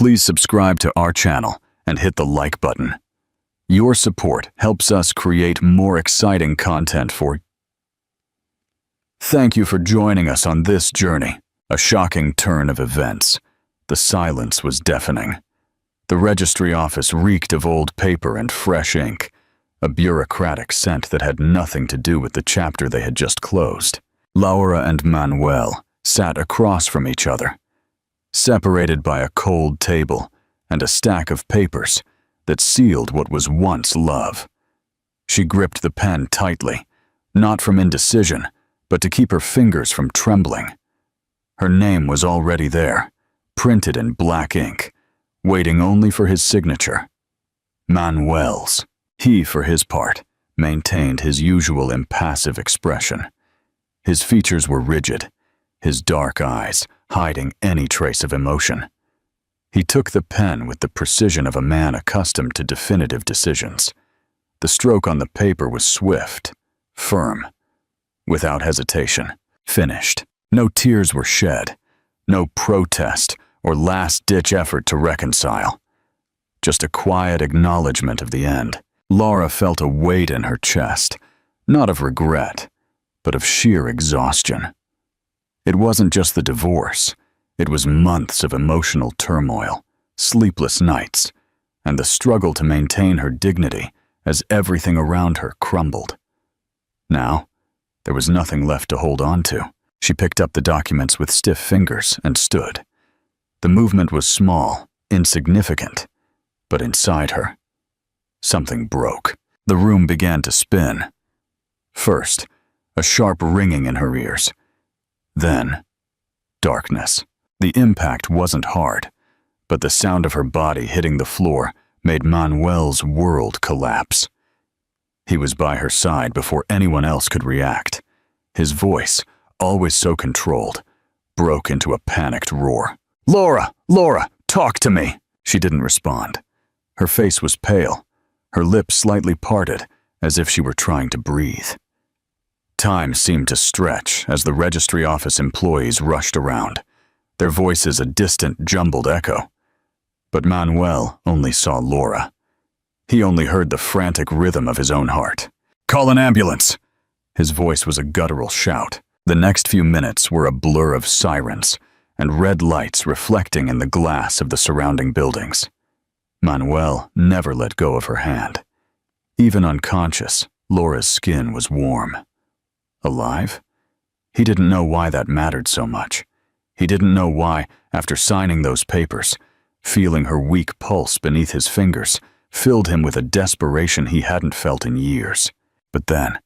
please subscribe to our channel and hit the like button. Your support helps us create more exciting content for you. Thank you for joining us on this journey, a shocking turn of events. The silence was deafening. The registry office reeked of old paper and fresh ink, a bureaucratic scent that had nothing to do with the chapter they had just closed. Laura and Manuel sat across from each other, separated by a cold table and a stack of papers that sealed what was once love. She gripped the pen tightly, not from indecision, but to keep her fingers from trembling. Her name was already there, printed in black ink, waiting only for his signature. Manuel's. He, for his part, maintained his usual impassive expression. His features were rigid, his dark eyes hiding any trace of emotion. He took the pen with the precision of a man accustomed to definitive decisions. The stroke on the paper was swift, firm, without hesitation, finished. No tears were shed, no protest or last-ditch effort to reconcile. Just a quiet acknowledgement of the end. Laura felt a weight in her chest, not of regret, but of sheer exhaustion. It wasn't just the divorce. It was months of emotional turmoil, sleepless nights, and the struggle to maintain her dignity as everything around her crumbled. Now, there was nothing left to hold on to. She picked up the documents with stiff fingers and stood. The movement was small, insignificant, but inside her, something broke. The room began to spin. First, a sharp ringing in her ears. Then, darkness. The impact wasn't hard, but the sound of her body hitting the floor made Manuel's world collapse. He was by her side before anyone else could react. His voice, always so controlled, broke into a panicked roar. "Laura! Laura! Talk to me!" She didn't respond. Her face was pale, her lips slightly parted, as if she were trying to breathe. Time seemed to stretch as the registry office employees rushed around, their voices a distant, jumbled echo. But Manuel only saw Laura. He only heard the frantic rhythm of his own heart. "Call an ambulance!" His voice was a guttural shout. The next few minutes were a blur of sirens and red lights reflecting in the glass of the surrounding buildings. Manuel never let go of her hand. Even unconscious, Laura's skin was warm. Alive? He didn't know why that mattered so much. He didn't know why, after signing those papers, feeling her weak pulse beneath his fingers filled him with a desperation he hadn't felt in years. But then,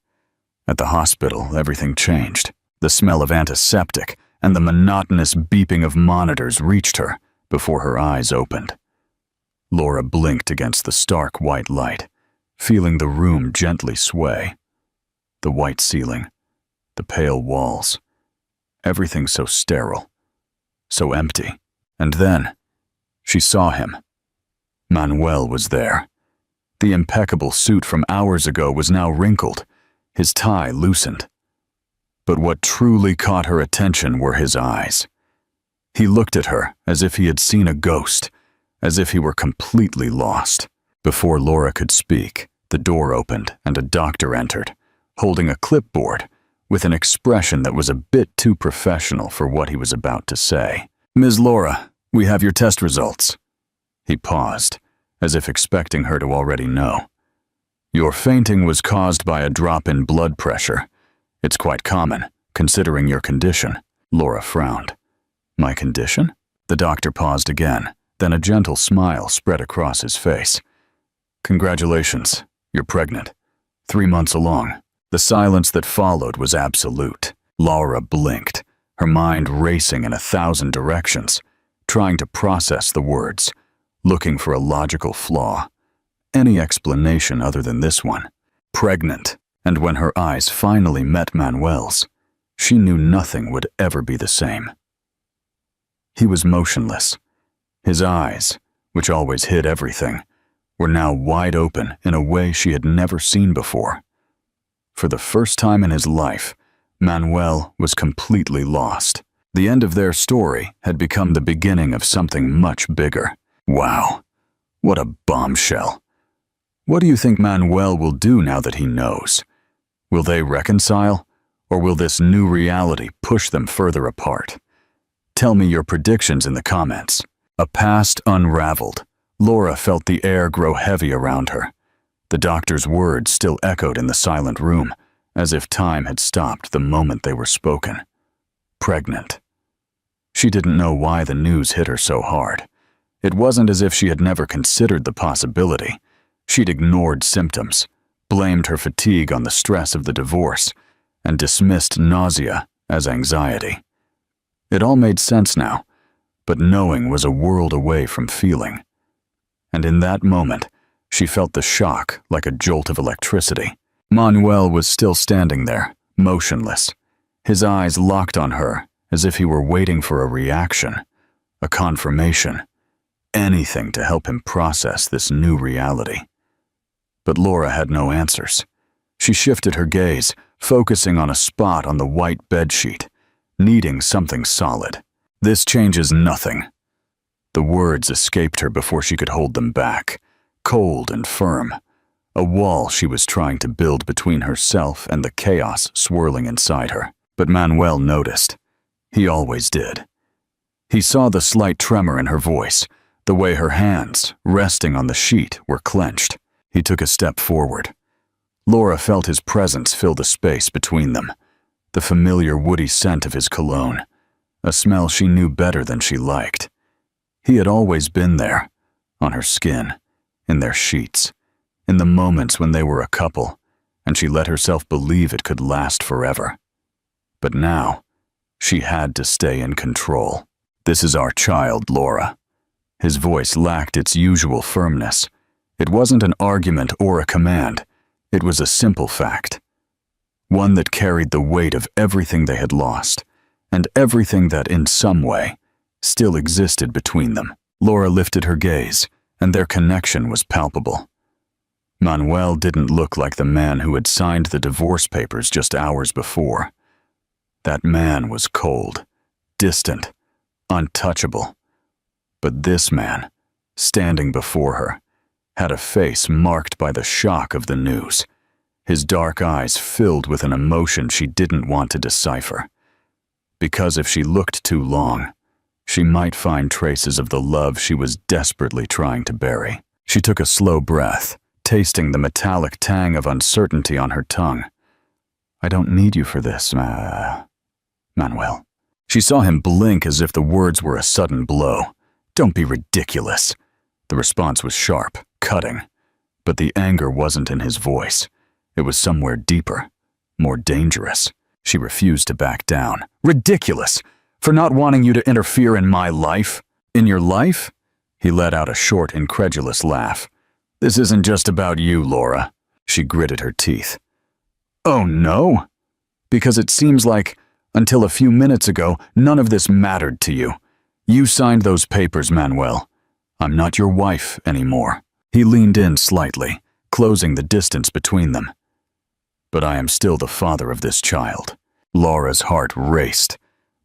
at the hospital, everything changed. The smell of antiseptic and the monotonous beeping of monitors reached her before her eyes opened. Laura blinked against the stark white light, feeling the room gently sway. The white ceiling, the pale walls, everything so sterile, so empty. And then, she saw him. Manuel was there. The impeccable suit from hours ago was now wrinkled, his tie loosened. But what truly caught her attention were his eyes. He looked at her as if he had seen a ghost, as if he were completely lost. Before Laura could speak, the door opened and a doctor entered, holding a clipboard with an expression that was a bit too professional for what he was about to say. "Ms. Laura, we have your test results." He paused, as if expecting her to already know. "Your fainting was caused by a drop in blood pressure. It's quite common, considering your condition." Laura frowned. "My condition?" The doctor paused again, then a gentle smile spread across his face. "Congratulations, you're pregnant. 3 months along." The silence that followed was absolute. Laura blinked, her mind racing in 1,000 directions, trying to process the words, looking for a logical flaw, any explanation other than this one. Pregnant, and when her eyes finally met Manuel's, she knew nothing would ever be the same. He was motionless. His eyes, which always hid everything, were now wide open in a way she had never seen before. For the first time in his life, Manuel was completely lost. The end of their story had become the beginning of something much bigger. Wow, what a bombshell. What do you think Manuel will do now that he knows? Will they reconcile, or will this new reality push them further apart? Tell me your predictions in the comments. A past unraveled. Laura felt the air grow heavy around her. The doctor's words still echoed in the silent room, as if time had stopped the moment they were spoken. Pregnant. She didn't know why the news hit her so hard. It wasn't as if she had never considered the possibility. She'd ignored symptoms, blamed her fatigue on the stress of the divorce, and dismissed nausea as anxiety. It all made sense now, but knowing was a world away from feeling. And in that moment, she felt the shock like a jolt of electricity. Manuel was still standing there, motionless, his eyes locked on her as if he were waiting for a reaction, a confirmation, anything to help him process this new reality. But Laura had no answers. She shifted her gaze, focusing on a spot on the white bedsheet, needing something solid. This changes nothing. The words escaped her before she could hold them back, cold and firm, a wall she was trying to build between herself and the chaos swirling inside her. But Manuel noticed. He always did. He saw the slight tremor in her voice, the way her hands, resting on the sheet, were clenched. He took a step forward. Laura felt his presence fill the space between them, the familiar woody scent of his cologne, a smell she knew better than she liked. He had always been there, on her skin, in their sheets, in the moments when they were a couple, and she let herself believe it could last forever. But now, she had to stay in control. This is our child, Laura. His voice lacked its usual firmness. It wasn't an argument or a command. It was a simple fact. One that carried the weight of everything they had lost, and everything that, in some way, still existed between them. Laura lifted her gaze, and their connection was palpable. Manuel didn't look like the man who had signed the divorce papers just hours before. That man was cold, distant, untouchable. But this man, standing before her, had a face marked by the shock of the news, his dark eyes filled with an emotion she didn't want to decipher. Because if she looked too long, she might find traces of the love she was desperately trying to bury. She took a slow breath, tasting the metallic tang of uncertainty on her tongue. I don't need you for this, Manuel. She saw him blink as if the words were a sudden blow. Don't be ridiculous. The response was sharp, cutting, but the anger wasn't in his voice. It was somewhere deeper, more dangerous. She refused to back down. Ridiculous! For not wanting you to interfere in my life? In your life? He let out a short, incredulous laugh. This isn't just about you, Laura. She gritted her teeth. Oh no? Because it seems like, until a few minutes ago, none of this mattered to you. You signed those papers, Manuel. I'm not your wife anymore. He leaned in slightly, closing the distance between them. But I am still the father of this child. Laura's heart raced,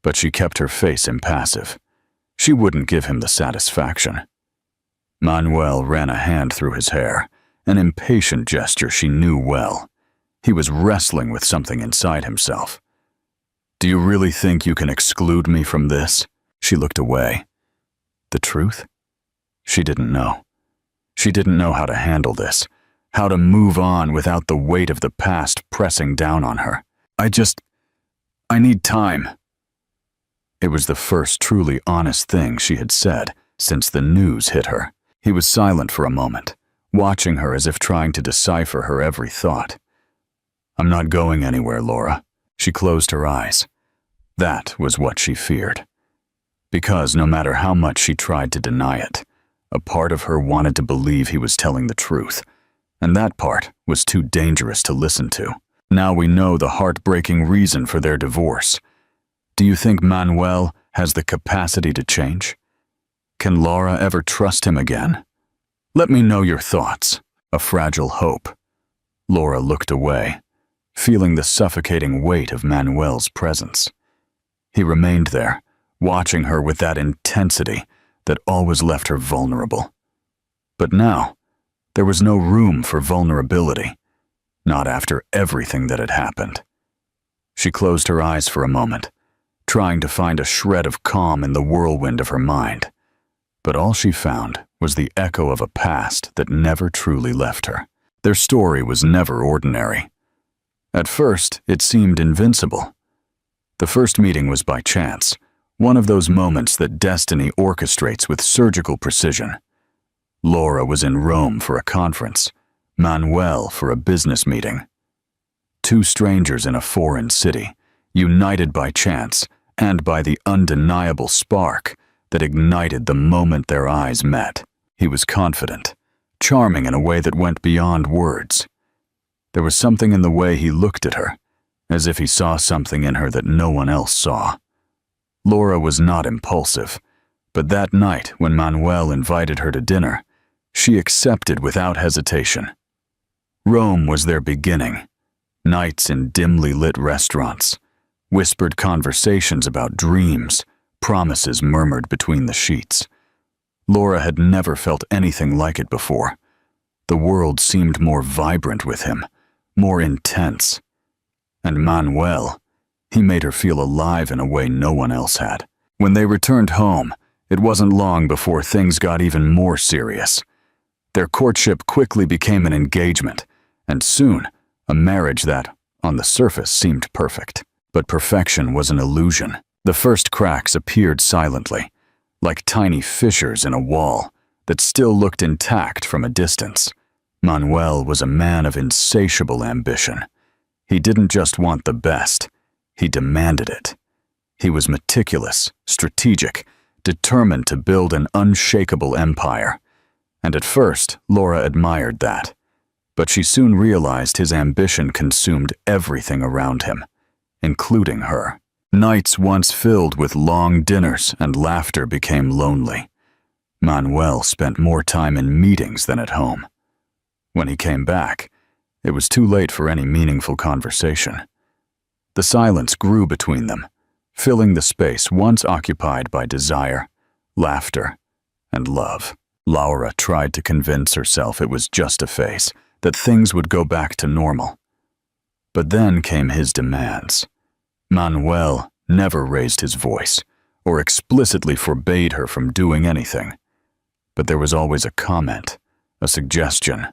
but she kept her face impassive. She wouldn't give him the satisfaction. Manuel ran a hand through his hair, an impatient gesture she knew well. He was wrestling with something inside himself. Do you really think you can exclude me from this? She looked away. The truth? She didn't know. She didn't know how to handle this, how to move on without the weight of the past pressing down on her. I need time. It was the first truly honest thing she had said since the news hit her. He was silent for a moment, watching her as if trying to decipher her every thought. I'm not going anywhere, Laura. She closed her eyes. That was what she feared. Because no matter how much she tried to deny it, a part of her wanted to believe he was telling the truth, and that part was too dangerous to listen to. Now we know the heartbreaking reason for their divorce. Do you think Manuel has the capacity to change? Can Laura ever trust him again? Let me know your thoughts. A fragile hope. Laura looked away, feeling the suffocating weight of Manuel's presence. He remained there, watching her with that intensity that always left her vulnerable. But now, there was no room for vulnerability, not after everything that had happened. She closed her eyes for a moment, trying to find a shred of calm in the whirlwind of her mind. But all she found was the echo of a past that never truly left her. Their story was never ordinary. At first, it seemed invincible. The first meeting was by chance, one of those moments that destiny orchestrates with surgical precision. Laura was in Rome for a conference, Manuel for a business meeting. Two strangers in a foreign city, united by chance and by the undeniable spark that ignited the moment their eyes met. He was confident, charming in a way that went beyond words. There was something in the way he looked at her, as if he saw something in her that no one else saw. Laura was not impulsive, but that night when Manuel invited her to dinner, she accepted without hesitation. Rome was their beginning. Nights in dimly lit restaurants, whispered conversations about dreams, promises murmured between the sheets. Laura had never felt anything like it before. The world seemed more vibrant with him, more intense. And Manuel, he made her feel alive in a way no one else had. When they returned home, it wasn't long before things got even more serious. Their courtship quickly became an engagement, and soon, a marriage that, on the surface, seemed perfect. But perfection was an illusion. The first cracks appeared silently, like tiny fissures in a wall that still looked intact from a distance. Manuel was a man of insatiable ambition. He didn't just want the best, he demanded it. He was meticulous, strategic, determined to build an unshakable empire. And at first, Laura admired that. But she soon realized his ambition consumed everything around him, including her. Nights once filled with long dinners and laughter became lonely. Manuel spent more time in meetings than at home. When he came back, it was too late for any meaningful conversation. The silence grew between them, filling the space once occupied by desire, laughter, and love. Laura tried to convince herself it was just a phase, that things would go back to normal. But then came his demands. Manuel never raised his voice, or explicitly forbade her from doing anything. But there was always a comment, a suggestion,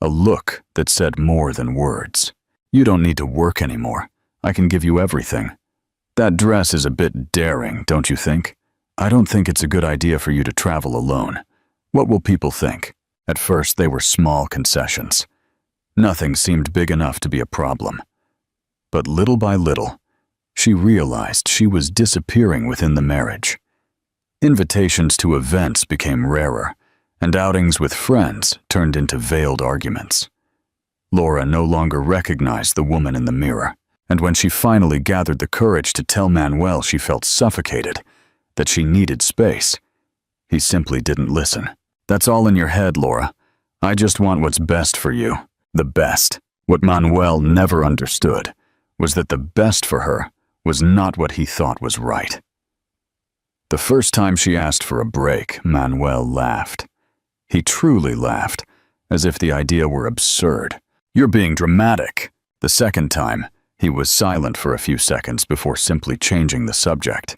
a look that said more than words. "You don't need to work anymore. I can give you everything. That dress is a bit daring, don't you think? I don't think it's a good idea for you to travel alone. What will people think?" At first, they were small concessions. Nothing seemed big enough to be a problem. But little by little, she realized she was disappearing within the marriage. Invitations to events became rarer, and outings with friends turned into veiled arguments. Laura no longer recognized the woman in the mirror, and when she finally gathered the courage to tell Manuel she felt suffocated, that she needed space, he simply didn't listen. "That's all in your head, Laura. I just want what's best for you. The best." What Manuel never understood was that the best for her was not what he thought was right. The first time she asked for a break, Manuel laughed. He truly laughed, as if the idea were absurd. "You're being dramatic." The second time, he was silent for a few seconds before simply changing the subject.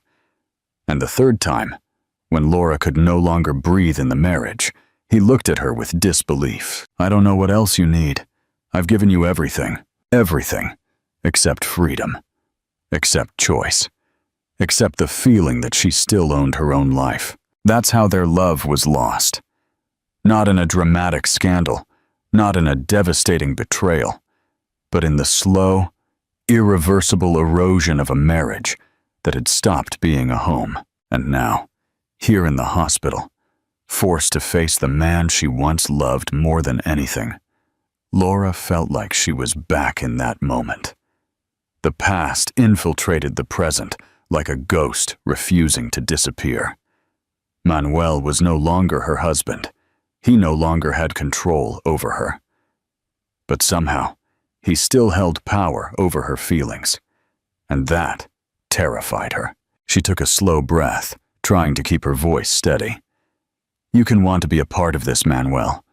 And the third time, when Laura could no longer breathe in the marriage, he looked at her with disbelief. "I don't know what else you need. I've given you everything. Everything. Except freedom. Except choice. Except the feeling that she still owned her own life." That's how their love was lost. Not in a dramatic scandal, not in a devastating betrayal, but in the slow, irreversible erosion of a marriage that had stopped being a home. And now, here in the hospital, forced to face the man she once loved more than anything, Laura felt like she was back in that moment. The past infiltrated the present like a ghost refusing to disappear. Manuel was no longer her husband. He no longer had control over her. But somehow, he still held power over her feelings, and that terrified her. She took a slow breath, trying to keep her voice steady. You can want to be a part of this, Manuel,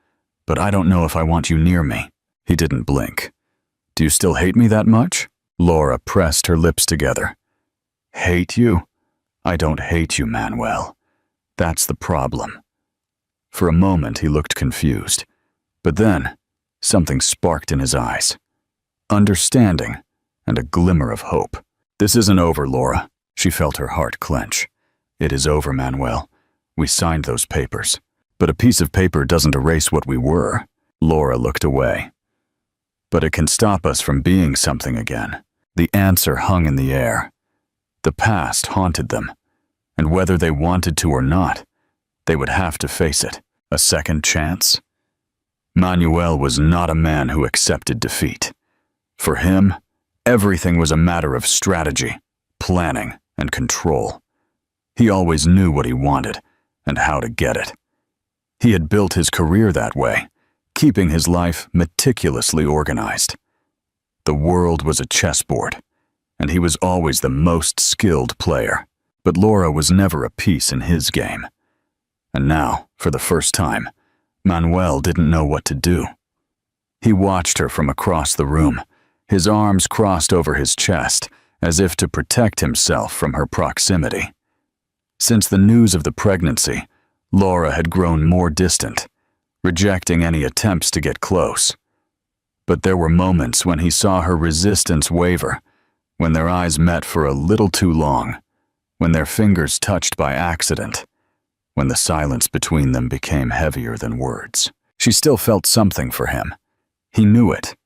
but I don't know if I want you near me. He didn't blink. Do you still hate me that much? Laura pressed her lips together. Hate you? I don't hate you, Manuel. That's the problem. For a moment, he looked confused. But then, something sparked in his eyes. Understanding and a glimmer of hope. This isn't over, Laura. She felt her heart clench. It is over, Manuel. We signed those papers. But a piece of paper doesn't erase what we were. Laura looked away. But it can stop us from being something again. The answer hung in the air. The past haunted them, and whether they wanted to or not, they would have to face it. A second chance? Manuel was not a man who accepted defeat. For him, everything was a matter of strategy, planning, and control. He always knew what he wanted and how to get it. He had built his career that way, keeping his life meticulously organized. The world was a chessboard, and he was always the most skilled player. But Laura was never a piece in his game. And now, for the first time, Manuel didn't know what to do. He watched her from across the room, his arms crossed over his chest, as if to protect himself from her proximity. Since the news of the pregnancy, Laura had grown more distant, rejecting any attempts to get close. But there were moments when he saw her resistance waver, when their eyes met for a little too long, when their fingers touched by accident, when the silence between them became heavier than words. She still felt something for him. He knew it.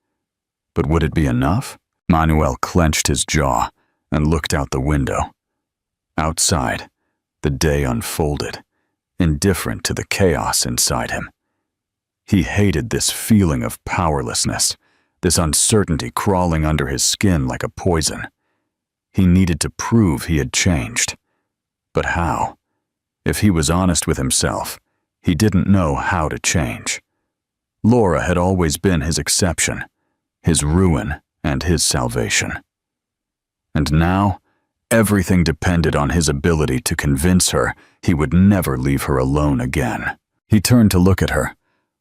But would it be enough? Manuel clenched his jaw and looked out the window. Outside, the day unfolded, indifferent to the chaos inside him. He hated this feeling of powerlessness, this uncertainty crawling under his skin like a poison. He needed to prove he had changed. But how? If he was honest with himself, he didn't know how to change. Laura had always been his exception, his ruin and his salvation. And now, everything depended on his ability to convince her he would never leave her alone again. He turned to look at her,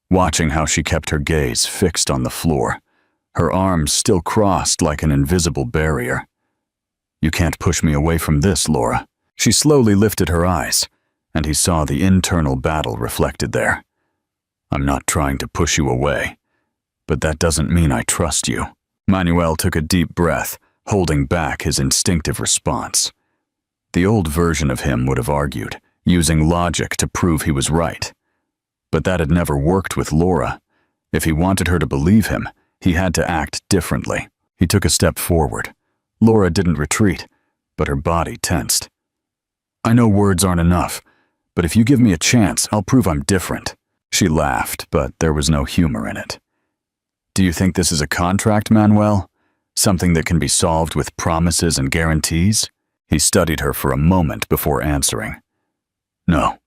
watching how she kept her gaze fixed on the floor, her arms still crossed like an invisible barrier. You can't push me away from this, Laura. She slowly lifted her eyes, and he saw the internal battle reflected there. I'm not trying to push you away, but that doesn't mean I trust you. Manuel took a deep breath, holding back his instinctive response. The old version of him would have argued, using logic to prove he was right. But that had never worked with Laura. If he wanted her to believe him, he had to act differently. He took a step forward. Laura didn't retreat, but her body tensed. I know words aren't enough, but if you give me a chance, I'll prove I'm different. She laughed, but there was no humor in it. Do you think this is a contract, Manuel? Something that can be solved with promises and guarantees? He studied her for a moment before answering. No,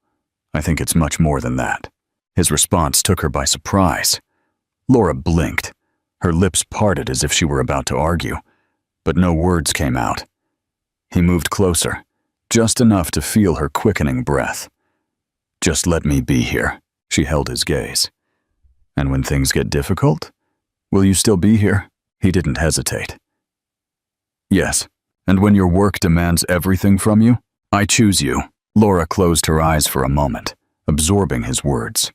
I think it's much more than that. His response took her by surprise. Laura blinked. Her lips parted as if she were about to argue, but no words came out. He moved closer, just enough to feel her quickening breath. Just let me be here. She held his gaze. And when things get difficult, will you still be here? He didn't hesitate. Yes, and when your work demands everything from you, I choose you. Laura closed her eyes for a moment, absorbing his words.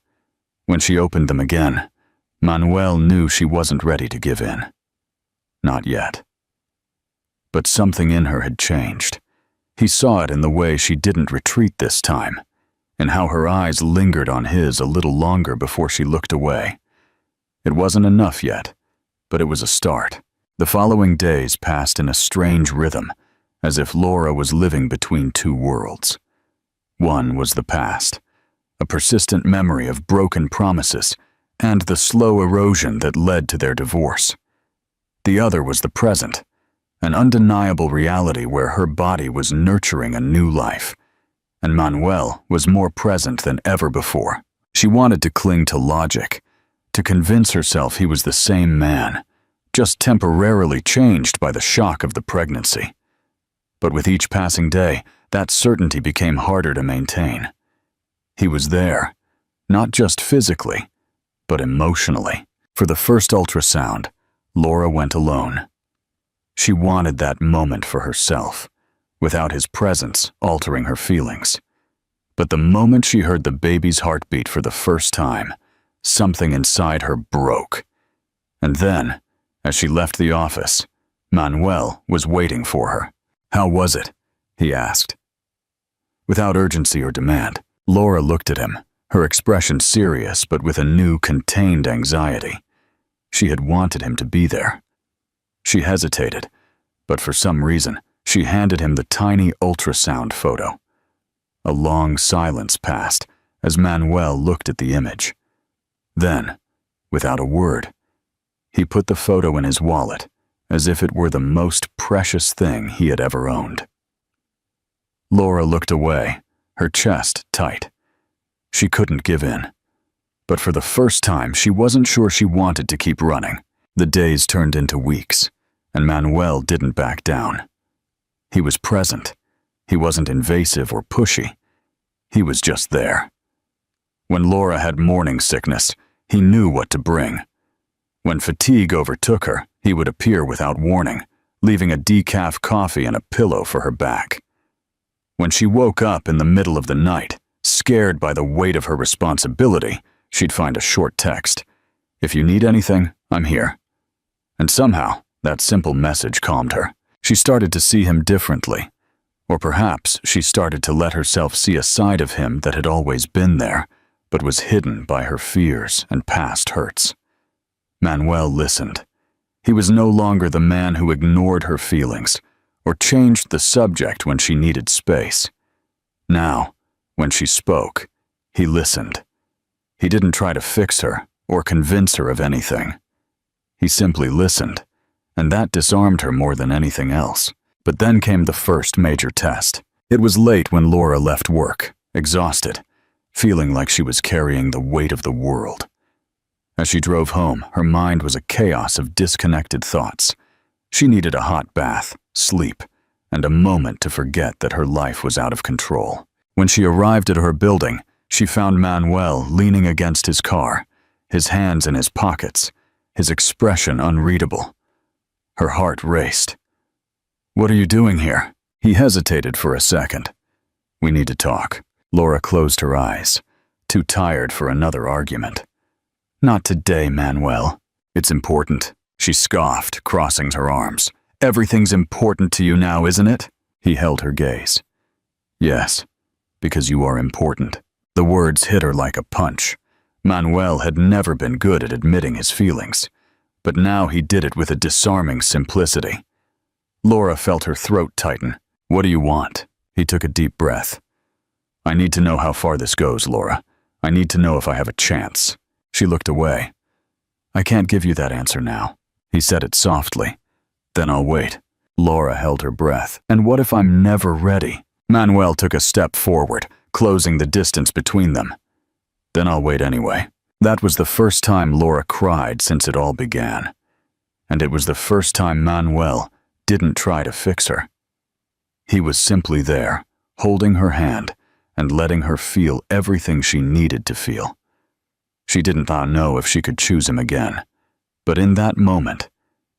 When she opened them again, Manuel knew she wasn't ready to give in. Not yet. But something in her had changed. He saw it in the way she didn't retreat this time, in how her eyes lingered on his a little longer before she looked away. It wasn't enough yet, but it was a start. The following days passed in a strange rhythm, as if Laura was living between two worlds. One was the past, a persistent memory of broken promises and the slow erosion that led to their divorce. The other was the present, an undeniable reality where her body was nurturing a new life, and Manuel was more present than ever before. She wanted to cling to logic, to convince herself he was the same man, just temporarily changed by the shock of the pregnancy. But with each passing day, that certainty became harder to maintain. He was there, not just physically, but emotionally. For the first ultrasound, Laura went alone. She wanted that moment for herself, without his presence altering her feelings. But the moment she heard the baby's heartbeat for the first time, something inside her broke. And then, as she left the office, Manuel was waiting for her. "How was it?" he asked. Without urgency or demand, Laura looked at him, her expression serious but with a new, contained anxiety. She had wanted him to be there. She hesitated, but for some reason, she handed him the tiny ultrasound photo. A long silence passed as Manuel looked at the image. Then, without a word, he put the photo in his wallet as if it were the most precious thing he had ever owned. Laura looked away, her chest tight. She couldn't give in. But for the first time, she wasn't sure she wanted to keep running. The days turned into weeks, and Manuel didn't back down. He was present. He wasn't invasive or pushy. He was just there. When Laura had morning sickness, he knew what to bring. When fatigue overtook her, he would appear without warning, leaving a decaf coffee and a pillow for her back. When she woke up in the middle of the night, scared by the weight of her responsibility, she'd find a short text. "If you need anything, I'm here." And somehow, that simple message calmed her. She started to see him differently. Or perhaps she started to let herself see a side of him that had always been there, but was hidden by her fears and past hurts. Manuel listened. He was no longer the man who ignored her feelings or changed the subject when she needed space. Now, when she spoke, he listened. He didn't try to fix her or convince her of anything. He simply listened, and that disarmed her more than anything else. But then came the first major test. It was late when Laura left work, exhausted, feeling like she was carrying the weight of the world. As she drove home, her mind was a chaos of disconnected thoughts. She needed a hot bath, sleep, and a moment to forget that her life was out of control. When she arrived at her building, she found Manuel leaning against his car, his hands in his pockets, his expression unreadable. Her heart raced. "What are you doing here?" He hesitated for a second. "We need to talk." Laura closed her eyes, too tired for another argument. "Not today, Manuel. It's important," she scoffed, crossing her arms. "Everything's important to you now, isn't it?" He held her gaze. "Yes, because you are important." The words hit her like a punch. Manuel had never been good at admitting his feelings, but now he did it with a disarming simplicity. Laura felt her throat tighten. "What do you want?" He took a deep breath. "I need to know how far this goes, Laura. I need to know if I have a chance." She looked away. "I can't give you that answer now." He said it softly. "Then I'll wait." Laura held her breath. "And what if I'm never ready?" Manuel took a step forward, closing the distance between them. "Then I'll wait anyway." That was the first time Laura cried since it all began. And it was the first time Manuel didn't try to fix her. He was simply there, holding her hand and letting her feel everything she needed to feel. She did not know if she could choose him again, but in that moment,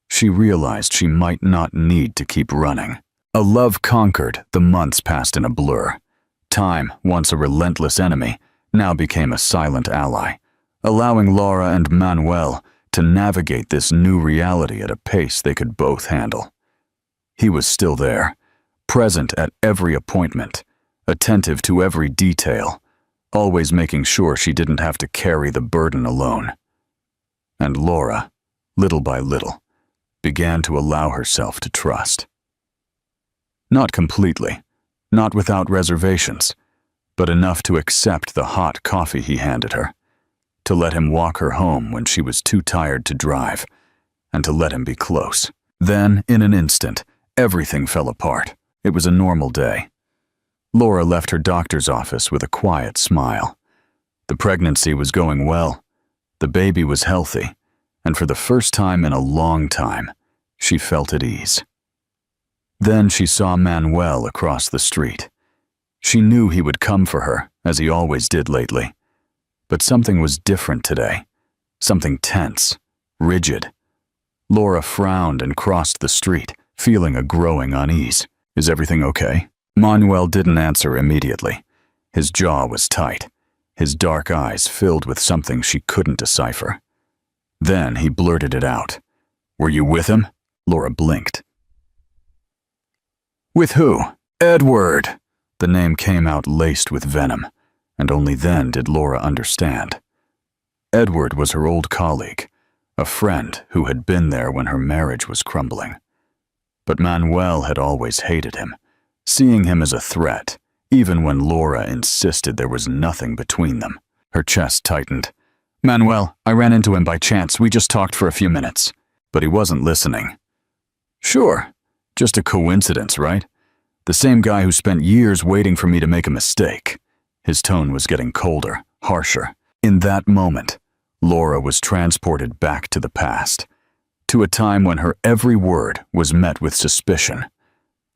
she realized she might not need to keep running. A love conquered, the months passed in a blur. Time, once a relentless enemy, now became a silent ally, allowing Laura and Manuel to navigate this new reality at a pace they could both handle. He was still there, present at every appointment, attentive to every detail, always making sure she didn't have to carry the burden alone. And Laura, little by little, began to allow herself to trust. Not completely, not without reservations, but enough to accept the hot coffee he handed her, to let him walk her home when she was too tired to drive, and to let him be close. Then, in an instant, everything fell apart. It was a normal day. Laura left her doctor's office with a quiet smile. The pregnancy was going well, the baby was healthy, and for the first time in a long time, she felt at ease. Then she saw Manuel across the street. She knew he would come for her, as he always did lately. But something was different today. Something tense, rigid. Laura frowned and crossed the street, feeling a growing unease. Is everything okay? Manuel didn't answer immediately. His jaw was tight, his dark eyes filled with something she couldn't decipher. Then he blurted it out. Were you with him? Laura blinked. With who? Edward. The name came out laced with venom, and only then did Laura understand. Edward was her old colleague, a friend who had been there when her marriage was crumbling. But Manuel had always hated him, seeing him as a threat, even when Laura insisted there was nothing between them. Her chest tightened. Manuel, I ran into him by chance. We just talked for a few minutes. But he wasn't listening. Sure, just a coincidence, right? The same guy who spent years waiting for me to make a mistake. His tone was getting colder, harsher. In that moment, Laura was transported back to the past, to a time when her every word was met with suspicion,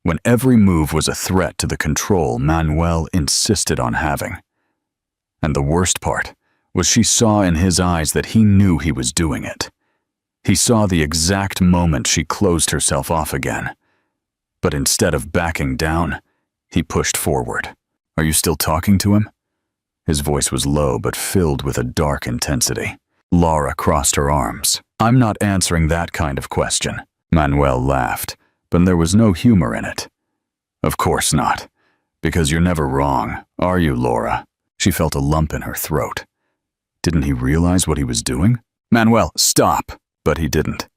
when every move was a threat to the control Manuel insisted on having. And the worst part was she saw in his eyes that he knew he was doing it. He saw the exact moment she closed herself off again. But instead of backing down, he pushed forward. Are you still talking to him? His voice was low but filled with a dark intensity. Laura crossed her arms. I'm not answering that kind of question. Manuel laughed, but there was no humor in it. Of course not, because you're never wrong, are you, Laura? She felt a lump in her throat. Didn't he realize what he was doing? Manuel, stop! But he didn't.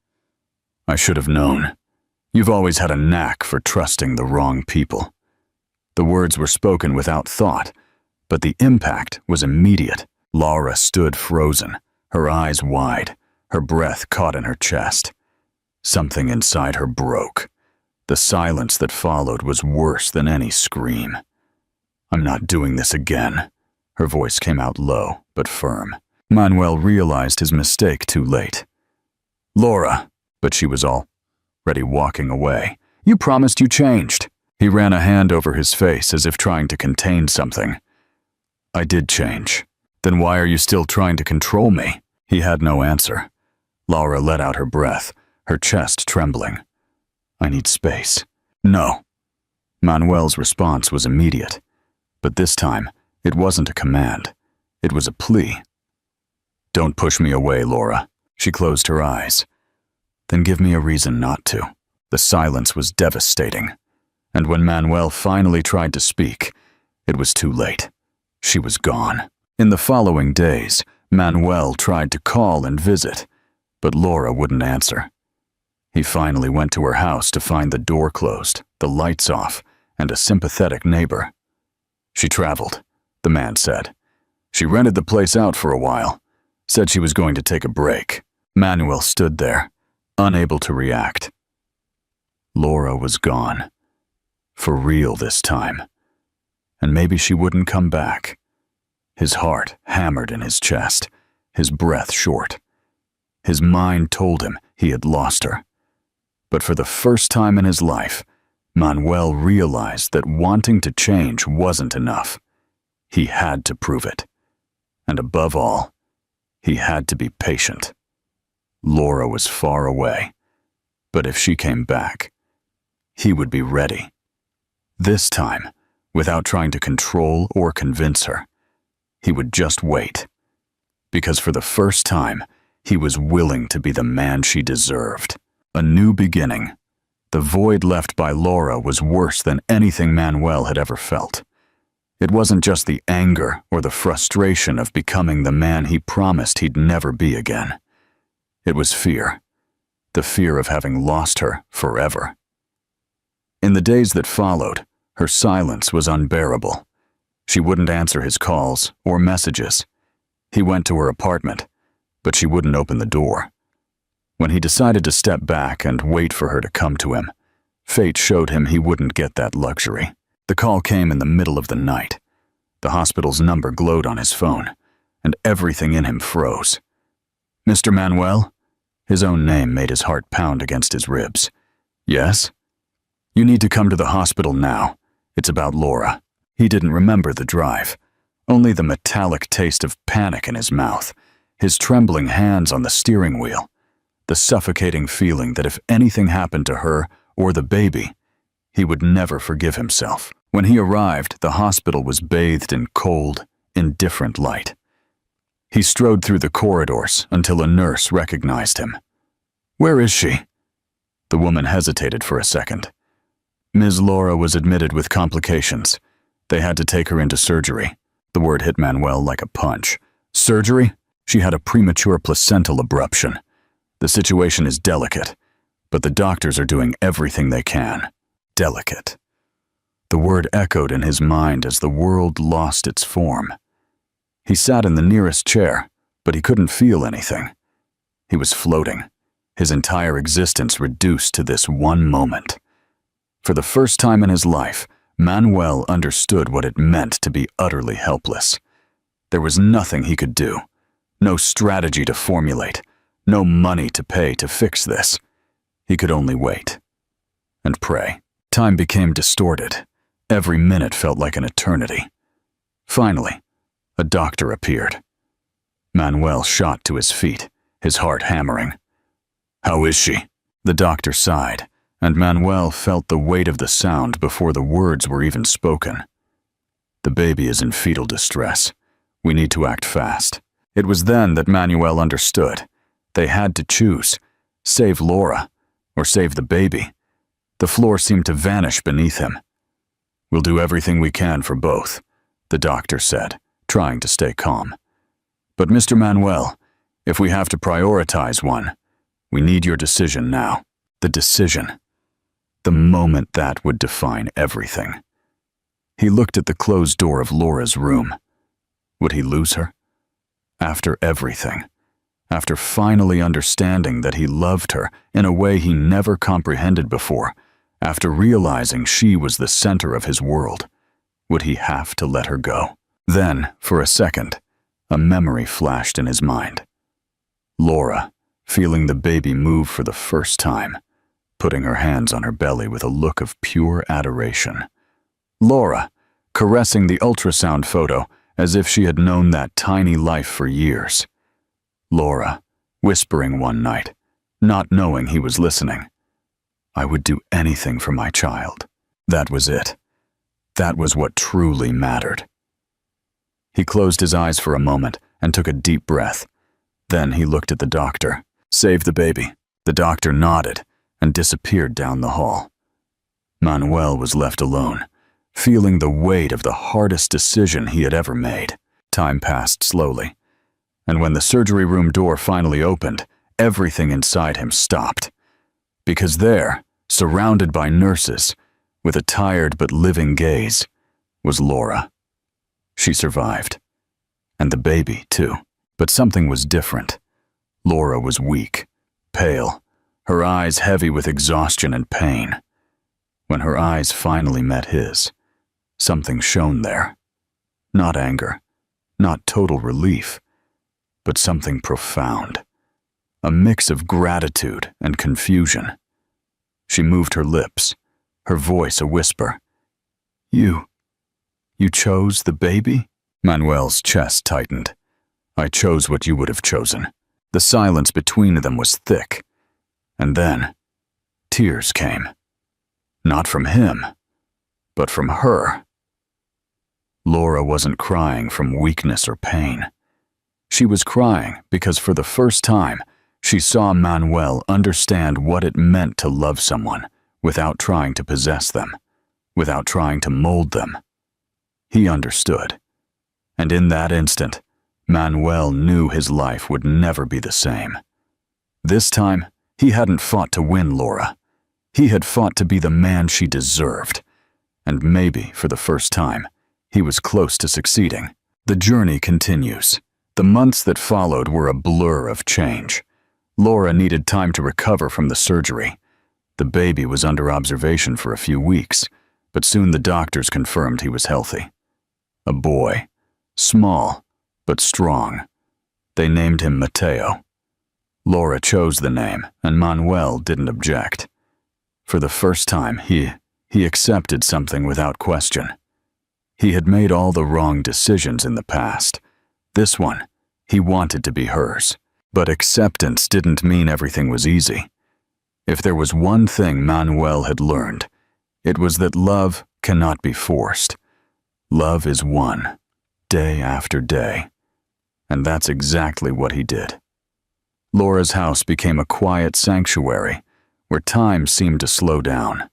I should have known. You've always had a knack for trusting the wrong people. The words were spoken without thought, but the impact was immediate. Laura stood frozen, her eyes wide, her breath caught in her chest. Something inside her broke. The silence that followed was worse than any scream. I'm not doing this again. Her voice came out low, but firm. Manuel realized his mistake too late. Laura, but she was already walking away. You promised you changed. He ran a hand over his face as if trying to contain something. I did change. Then why are you still trying to control me? He had no answer. Laura let out her breath, her chest trembling. I need space. No. Manuel's response was immediate, but this time it wasn't a command. It was a plea. Don't push me away, Laura. She closed her eyes. Then give me a reason not to. The silence was devastating, and when Manuel finally tried to speak, it was too late. She was gone. In the following days, Manuel tried to call and visit, but Laura wouldn't answer. He finally went to her house to find the door closed, the lights off, and a sympathetic neighbor. She traveled, the man said. She rented the place out for a while, said she was going to take a break. Manuel stood there, unable to react. Laura was gone. For real this time. And maybe she wouldn't come back. His heart hammered in his chest, his breath short. His mind told him he had lost her. But for the first time in his life, Manuel realized that wanting to change wasn't enough. He had to prove it. And above all, he had to be patient. Laura was far away, but if she came back, he would be ready. This time, without trying to control or convince her, he would just wait. Because for the first time, he was willing to be the man she deserved. A new beginning. The void left by Laura was worse than anything Manuel had ever felt. It wasn't just the anger or the frustration of becoming the man he promised he'd never be again. It was fear. The fear of having lost her forever. In the days that followed, her silence was unbearable. She wouldn't answer his calls or messages. He went to her apartment, but she wouldn't open the door. When he decided to step back and wait for her to come to him, fate showed him he wouldn't get that luxury. The call came in the middle of the night. The hospital's number glowed on his phone, and everything in him froze. Mr. Manuel? His own name made his heart pound against his ribs. Yes? You need to come to the hospital now. It's about Laura. He didn't remember the drive. only the metallic taste of panic in his mouth, his trembling hands on the steering wheel, the suffocating feeling that if anything happened to her or the baby, he would never forgive himself. When he arrived, the hospital was bathed in cold, indifferent light. He strode through the corridors until a nurse recognized him. "Where is she?" The woman hesitated for a second. Ms. Laura was admitted with complications. They had to take her into surgery. The word hit Manuel like a punch. Surgery? She had a premature placental abruption. The situation is delicate, but the doctors are doing everything they can. Delicate. The word echoed in his mind as the world lost its form. He sat in the nearest chair, but he couldn't feel anything. He was floating, his entire existence reduced to this one moment. For the first time in his life, Manuel understood what it meant to be utterly helpless. There was nothing he could do, no strategy to formulate, no money to pay to fix this. He could only wait and pray. Time became distorted. Every minute felt like an eternity. Finally, a doctor appeared. Manuel shot to his feet, his heart hammering. "How is she?" The doctor sighed, and Manuel felt the weight of the sound before the words were even spoken. "The baby is in fetal distress. We need to act fast." It was then that Manuel understood. They had to choose, save Laura or save the baby. The floor seemed to vanish beneath him. "We'll do everything we can for both," the doctor said, trying to stay calm. "But Mr. Manuel, if we have to prioritize one, we need your decision now." The decision. The moment that would define everything. He looked at the closed door of Laura's room. Would he lose her? After everything, after finally understanding that he loved her in a way he never comprehended before, after realizing she was the center of his world, would he have to let her go? Then, for a second, a memory flashed in his mind. Laura, feeling the baby move for the first time, putting her hands on her belly with a look of pure adoration. Laura, caressing the ultrasound photo as if she had known that tiny life for years. Laura, whispering one night, not knowing he was listening, "I would do anything for my child." That was it. That was what truly mattered. He closed his eyes for a moment and took a deep breath. Then he looked at the doctor. "Save the baby." The doctor nodded and disappeared down the hall. Manuel was left alone, feeling the weight of the hardest decision he had ever made. Time passed slowly, and when the surgery room door finally opened, everything inside him stopped. Because there, surrounded by nurses, with a tired but living gaze, was Laura. She survived. And the baby, too. But something was different. Laura was weak, pale, her eyes heavy with exhaustion and pain. When her eyes finally met his, something shone there. Not anger, not total relief, but something profound. A mix of gratitude and confusion. She moved her lips, her voice a whisper. You chose the baby?" Manuel's chest tightened. "I chose what you would have chosen." The silence between them was thick. And then, tears came. Not from him, but from her. Laura wasn't crying from weakness or pain. She was crying because for the first time, she saw Manuel understand what it meant to love someone without trying to possess them, without trying to mold them. He understood. And in that instant, Manuel knew his life would never be the same. This time, he hadn't fought to win Laura. He had fought to be the man she deserved. And maybe, for the first time, he was close to succeeding. The journey continues. The months that followed were a blur of change. Laura needed time to recover from the surgery. The baby was under observation for a few weeks, but soon the doctors confirmed he was healthy. A boy, small, but strong. They named him Mateo. Laura chose the name, and Manuel didn't object. For the first time, he accepted something without question. He had made all the wrong decisions in the past. This one, he wanted to be hers. But acceptance didn't mean everything was easy. If there was one thing Manuel had learned, it was that love cannot be forced. Love is won, day after day. And that's exactly what he did. Laura's house became a quiet sanctuary where time seemed to slow down.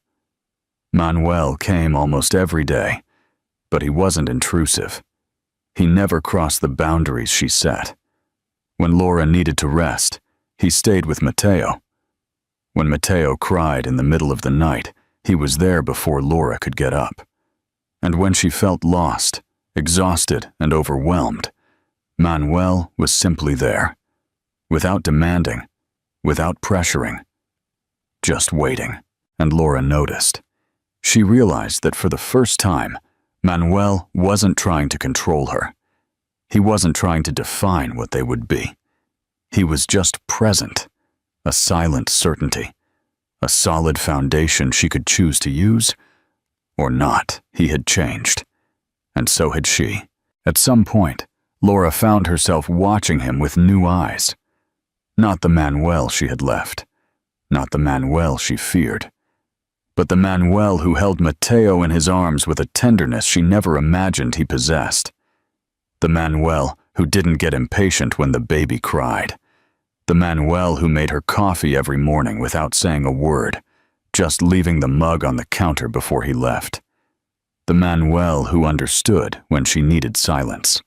Manuel came almost every day, but he wasn't intrusive. He never crossed the boundaries she set. When Laura needed to rest, he stayed with Mateo. When Mateo cried in the middle of the night, he was there before Laura could get up. And when she felt lost, exhausted, and overwhelmed, Manuel was simply there, without demanding, without pressuring, just waiting. And Laura noticed. She realized that for the first time, Manuel wasn't trying to control her. He wasn't trying to define what they would be. He was just present, a silent certainty, a solid foundation she could choose to use or not. He had changed, and so had she. At some point, Laura found herself watching him with new eyes. Not the Manuel she had left, not the Manuel she feared, but the Manuel who held Mateo in his arms with a tenderness she never imagined he possessed. The Manuel who didn't get impatient when the baby cried. The Manuel who made her coffee every morning without saying a word, just leaving the mug on the counter before he left. The Manuel who understood when she needed silence.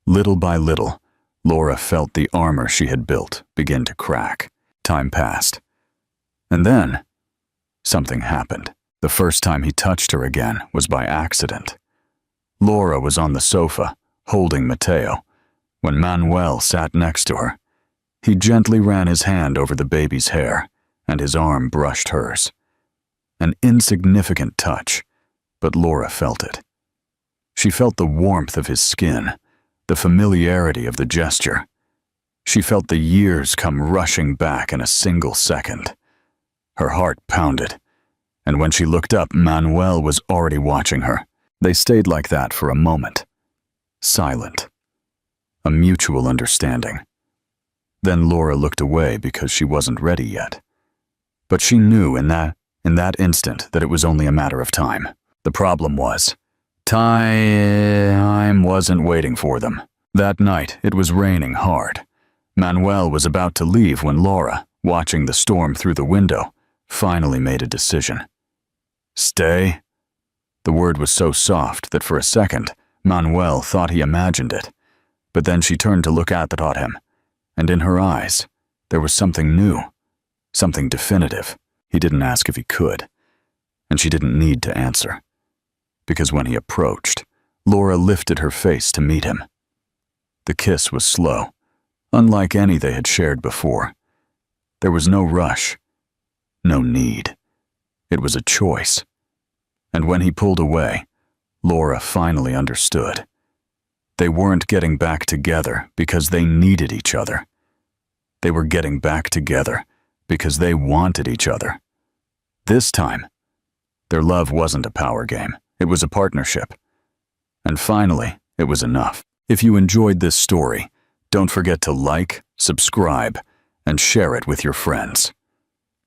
Little by little, Laura felt the armor she had built begin to crack. Time passed. And then, something happened. The first time he touched her again was by accident. Laura was on the sofa, holding Mateo, when Manuel sat next to her. He gently ran his hand over the baby's hair, and his arm brushed hers. An insignificant touch, but Laura felt it. She felt the warmth of his skin, the familiarity of the gesture. She felt the years come rushing back in a single second. Her heart pounded, and when she looked up, Manuel was already watching her. They stayed like that for a moment. Silent. A mutual understanding. Then Laura looked away because she wasn't ready yet. But she knew in that instant that it was only a matter of time. The problem was, time wasn't waiting for them. That night, it was raining hard. Manuel was about to leave when Laura, watching the storm through the window, finally made a decision. Stay? The word was so soft that for a second, Manuel thought he imagined it. But then she turned to look at him, and in her eyes, there was something new, something definitive. He didn't ask if he could, and she didn't need to answer. Because when he approached, Laura lifted her face to meet him. The kiss was slow, unlike any they had shared before. There was no rush, no need. It was a choice. And when he pulled away, Laura finally understood. They weren't getting back together because they needed each other. They were getting back together because they wanted each other. This time, their love wasn't a power game. It was a partnership. And finally, it was enough. If you enjoyed this story, don't forget to like, subscribe, and share it with your friends.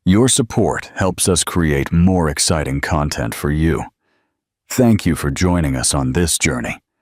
Your support helps us create more exciting content for you. Thank you for joining us on this journey.